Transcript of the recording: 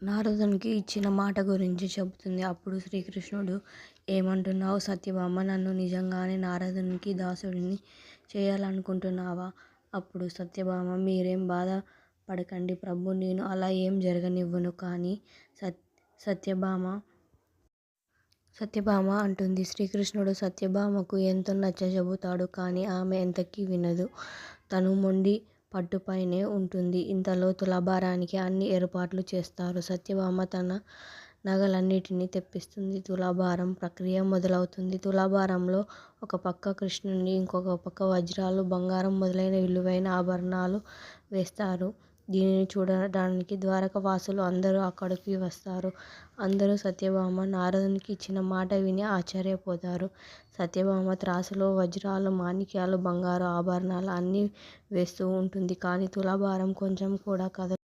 నారదునికి ఇచ్చిన మాట గురించి చెబుతుంది. అప్పుడు శ్రీకృష్ణుడు ఏమంటున్నావు సత్యభామ? నన్ను నిజంగానే నారదునికి దాసుడిని చేయాలనుకుంటున్నావా? అప్పుడు సత్యభామ మీరేం బాధ పడకండి ప్రభూ, నేను అలా ఏం జరగనివ్వను కానీ సత్యభామ అంటుంది. శ్రీకృష్ణుడు సత్యభామకు ఎంతో నచ్చజెబుతాడు కానీ ఆమె ఎంతకీ వినదు. తను మొండి పట్టుపైనే ఉంటుంది. ఇంతలో తులాభారానికి అన్ని ఏర్పాట్లు చేస్తారు. సత్యభామ తన నగలన్నిటినీ తెప్పిస్తుంది. తులాభారం ప్రక్రియ మొదలవుతుంది. తులాభారంలో ఒక పక్క కృష్ణుని, ఇంకొక పక్క వజ్రాలు, బంగారం మొదలైన విలువైన ఆభరణాలు వేస్తారు. దీనిని చూడడానికి ద్వారకావాసులు అందరూ అక్కడికి వస్తారు. అందరూ సత్యభామ నారదునికి ఇచ్చిన మాట విని ఆశ్చర్యపోతారు. సత్యభామ త్రాసులో వజ్రాలు, మాణిక్యాలు, బంగారు ఆభరణాలు అన్నీ వేస్తూ ఉంటుంది. కానీ తులాభారం కొంచెం కూడా కదలదు.